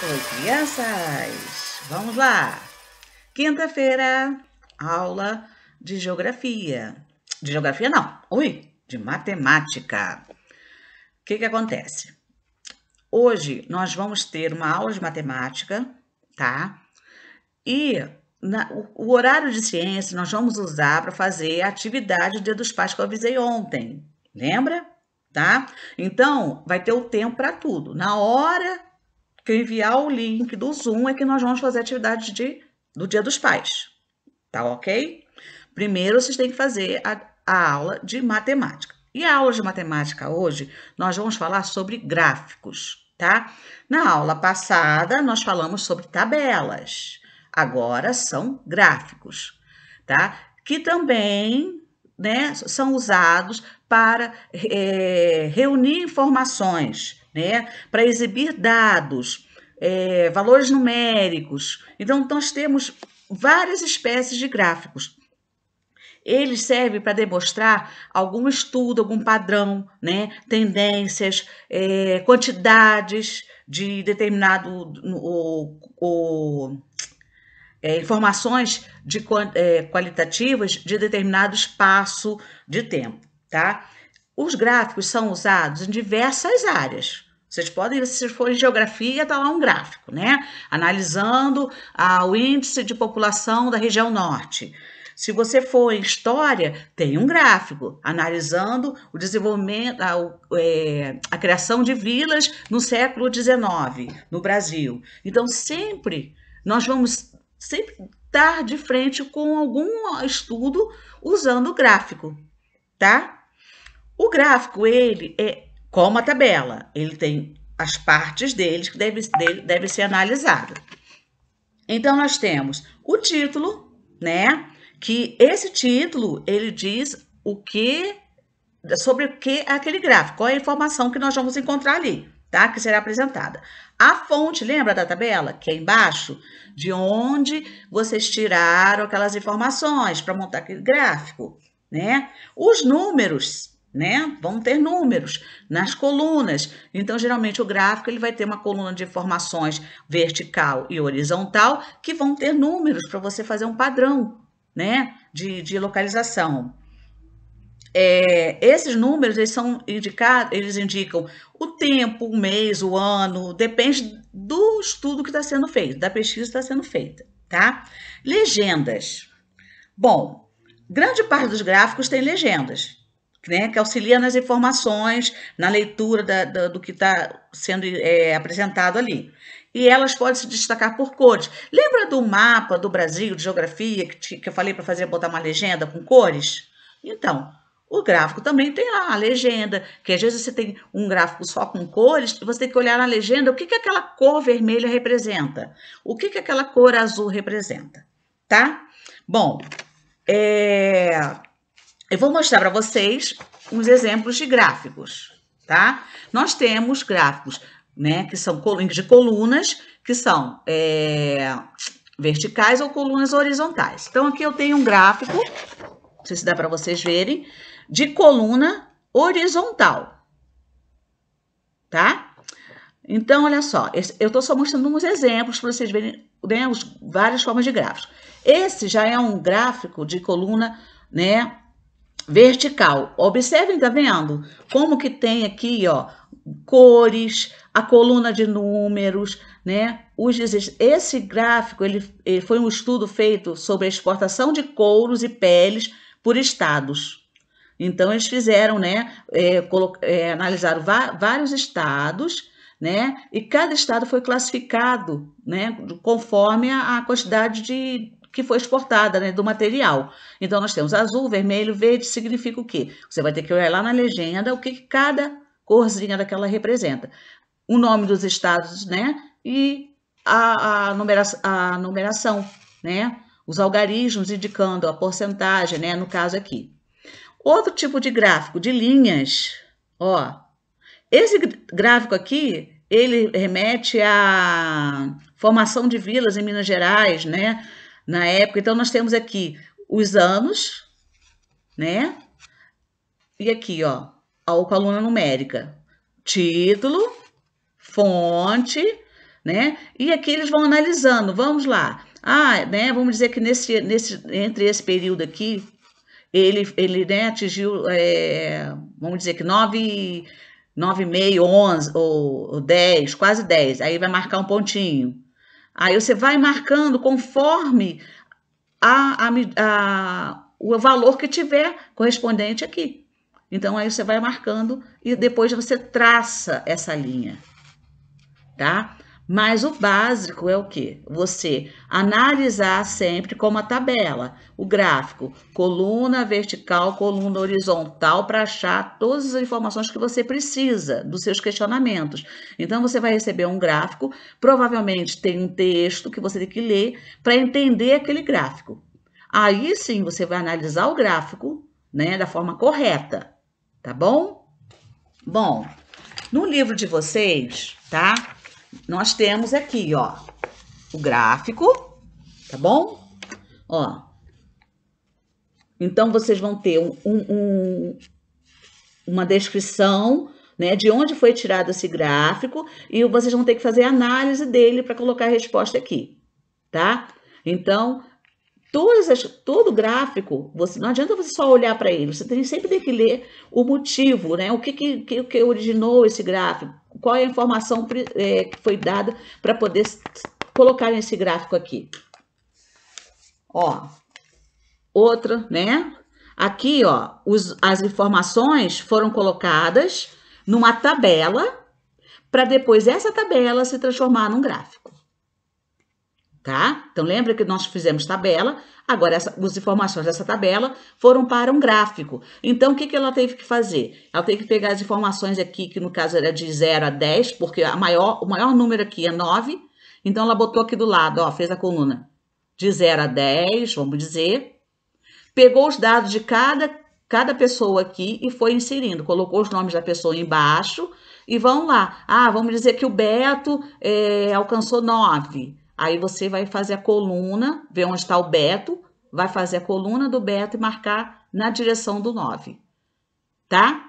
Oi, crianças! Vamos lá! Quinta-feira, aula de geografia. De geografia não, de matemática. O que acontece? Hoje nós vamos ter uma aula de matemática, tá? E o horário de ciência nós vamos usar para fazer a atividade do Dia dos Pais que eu avisei ontem. Lembra? Tá? Então, vai ter o tempo para tudo. Na hora que eu enviar o link do Zoom é que nós vamos fazer a atividade do Dia dos Pais. Tá ok? Primeiro, vocês têm que fazer a aula de matemática. E a aula de matemática hoje, nós vamos falar sobre gráficos, tá? Na aula passada, nós falamos sobre tabelas. Agora são gráficos, tá? Que também, né, são usados para reunir informações, né? Para exibir dados, valores numéricos. Então, nós temos várias espécies de gráficos. Eles servem para demonstrar algum estudo, algum padrão, né? Tendências, quantidades de determinado informações qualitativas de determinado espaço de tempo, tá? Os gráficos são usados em diversas áreas. Vocês podem, se for em geografia, tá lá um gráfico, né? Analisando o índice de população da região norte. Se você for em história, tem um gráfico analisando o desenvolvimento, a criação de vilas no século XIX, no Brasil. Então, nós vamos sempre estar de frente com algum estudo usando o gráfico, tá? O gráfico, ele é como a tabela, ele tem as partes deles que deve ser analisada. Então, nós temos o título, né? Que esse título, ele diz sobre o que é aquele gráfico, qual é a informação que nós vamos encontrar ali, tá? Que será apresentada. A fonte, lembra da tabela? Que é embaixo, de onde vocês tiraram aquelas informações para montar aquele gráfico, né? Os números, né? Vão ter números nas colunas. Então, geralmente, o gráfico ele vai ter uma coluna de informações vertical e horizontal que vão ter números para você fazer um padrão, né? De localização. Esses números eles indicam o tempo, o mês, o ano, depende do estudo que está sendo feito, da pesquisa que está sendo feita, tá? Legendas. Bom, grande parte dos gráficos tem legendas, né, que auxilia nas informações, na leitura do que está sendo apresentado ali. E elas podem se destacar por cores. Lembra do mapa do Brasil, de geografia, que eu falei para botar uma legenda com cores? Então, o gráfico também tem lá a legenda, que às vezes você tem um gráfico só com cores, você tem que olhar na legenda o que aquela cor vermelha representa, o que aquela cor azul representa, tá? Bom, eu vou mostrar para vocês uns exemplos de gráficos, tá? Nós temos gráficos, né, que são de colunas, que são verticais ou colunas horizontais. Então, aqui eu tenho um gráfico, não sei se dá para vocês verem, de coluna horizontal, tá? Então, olha só, eu estou só mostrando uns exemplos para vocês verem, né, várias formas de gráficos. Esse já é um gráfico de coluna, né, vertical. Observem, tá vendo? Como que tem aqui, ó, cores, a coluna de números, né? Esse gráfico, ele foi um estudo feito sobre a exportação de couros e peles por estados. Então, eles fizeram, né, analisaram vários estados, né, e cada estado foi classificado, né, conforme a quantidade que foi exportada, né, do material. Então, nós temos azul, vermelho, verde, significa o quê? Você vai ter que olhar lá na legenda o que cada corzinha daquela representa. O nome dos estados, né, e a numeração, né, os algarismos indicando a porcentagem, né, no caso aqui. Outro tipo de gráfico, de linhas, ó. Esse gráfico aqui, ele remete à formação de vilas em Minas Gerais, né? Na época, então nós temos aqui os anos, né? E aqui, ó, a coluna numérica. Título, fonte, né? E aqui eles vão analisando, vamos lá. Né, vamos dizer que entre esse período aqui, ele né, atingiu, vamos dizer que 9,5, 11 ou 10, quase 10. Aí vai marcar um pontinho. Aí você vai marcando conforme o valor que tiver correspondente aqui. Então, aí você vai marcando e depois você traça essa linha, tá? Mas o básico é o quê? Você analisar sempre como a tabela, o gráfico, coluna vertical, coluna horizontal, para achar todas as informações que você precisa dos seus questionamentos. Então, você vai receber um gráfico, provavelmente tem um texto que você tem que ler para entender aquele gráfico. Aí sim, você vai analisar o gráfico, né, da forma correta, tá bom? Bom, no livro de vocês, tá? Nós temos aqui, ó, o gráfico, tá bom? Ó, então vocês vão ter uma descrição, né, de onde foi tirado esse gráfico e vocês vão ter que fazer análise dele para colocar a resposta aqui, tá? Então, todo gráfico, não adianta você só olhar para ele, você sempre tem que ler o motivo, né? O que originou esse gráfico, qual é a informação que foi dada para poder colocar nesse gráfico aqui. Ó, outra, né? Aqui, ó, as informações foram colocadas numa tabela para depois essa tabela se transformar num gráfico. Tá? Então, lembra que nós fizemos tabela, agora as informações dessa tabela foram para um gráfico. Então, o que ela teve que fazer? Ela teve que pegar as informações aqui, que no caso era de 0 a 10, porque o maior número aqui é 9, então ela botou aqui do lado, ó, fez a coluna de 0 a 10, vamos dizer, pegou os dados de cada pessoa aqui e foi inserindo, colocou os nomes da pessoa embaixo e vão lá. Vamos dizer que o Beto alcançou 9. Aí você vai fazer a coluna, ver onde está o Beto, vai fazer a coluna do Beto e marcar na direção do 9, tá?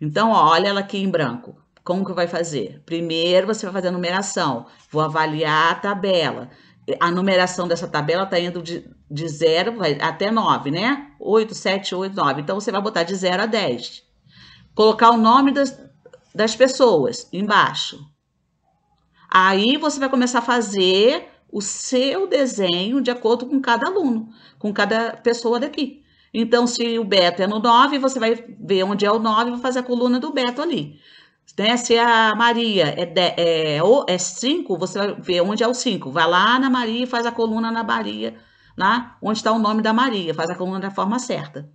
Então, ó, olha ela aqui em branco. Como que vai fazer? Primeiro, você vai fazer a numeração. Vou avaliar a tabela. A numeração dessa tabela está indo de 0 até 9, né? 8, 7, 8, 9. Então, você vai botar de 0 a 10. Colocar o nome das pessoas embaixo. Aí você vai começar a fazer o seu desenho de acordo com cada aluno, com cada pessoa daqui. Então, se o Beto é no 9, você vai ver onde é o 9 e vai fazer a coluna do Beto ali. Né? Se a Maria é 5, você vai ver onde é o 5. Vai lá na Maria e faz a coluna na Maria, lá onde está o nome da Maria, faz a coluna da forma certa.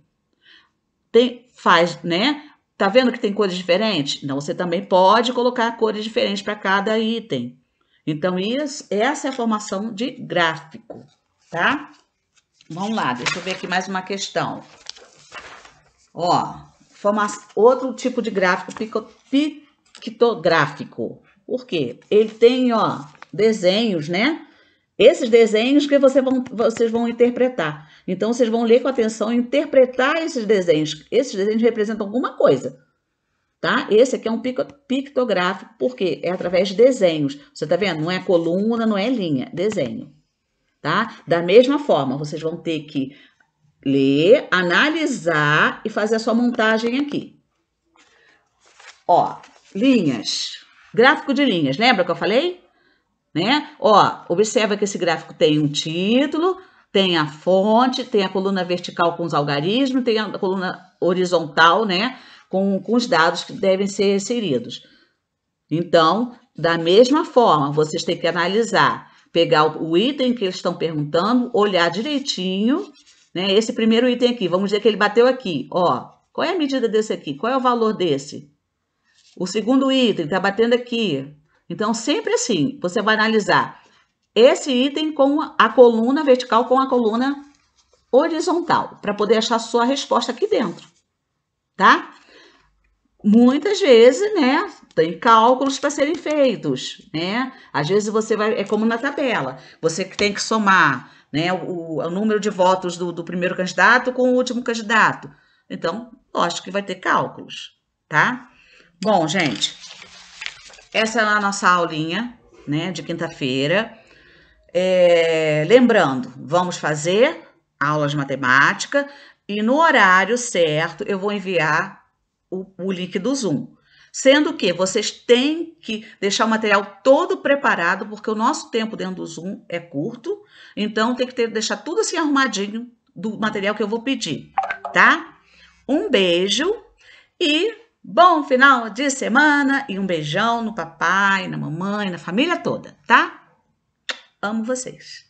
Faz, né? Tá vendo que tem cores diferentes? Então, você também pode colocar cores diferentes para cada item. Então, essa é a formação de gráfico, tá? Vamos lá, deixa eu ver aqui mais uma questão. Ó, outro tipo de gráfico pictográfico. Por quê? Ele tem, ó, desenhos, né? Esses desenhos que vocês vão interpretar. Então, vocês vão ler com atenção e interpretar esses desenhos. Esses desenhos representam alguma coisa, tá? Esse aqui é um pictográfico, porque é através de desenhos. Você tá vendo? Não é coluna, não é linha, desenho, tá? Da mesma forma, vocês vão ter que ler, analisar e fazer a sua montagem aqui. Ó, linhas. Gráfico de linhas, lembra que eu falei? Né? Ó, observa que esse gráfico tem um título, tem a fonte, tem a coluna vertical com os algarismos, tem a coluna horizontal, né? Com os dados que devem ser inseridos. Então, da mesma forma, vocês têm que analisar, pegar o item que eles estão perguntando, olhar direitinho, né? Esse primeiro item aqui, vamos dizer que ele bateu aqui, ó. Qual é a medida desse aqui? Qual é o valor desse? O segundo item está batendo aqui. Então, sempre assim, você vai analisar esse item com a coluna vertical com a coluna horizontal, para poder achar a sua resposta aqui dentro, tá? Muitas vezes, né, tem cálculos para serem feitos, né? Às vezes você é como na tabela, você tem que somar, né, o número de votos do primeiro candidato com o último candidato. Então, lógico que vai ter cálculos, tá? Bom, gente, essa é a nossa aulinha, né, de quinta-feira. Lembrando, vamos fazer aulas de matemática e no horário certo eu vou enviar o link do Zoom. Sendo que vocês têm que deixar o material todo preparado, porque o nosso tempo dentro do Zoom é curto, então tem que deixar tudo assim arrumadinho do material que eu vou pedir, tá? Um beijo e bom final de semana e um beijão no papai, na mamãe, na família toda, tá? Amo vocês.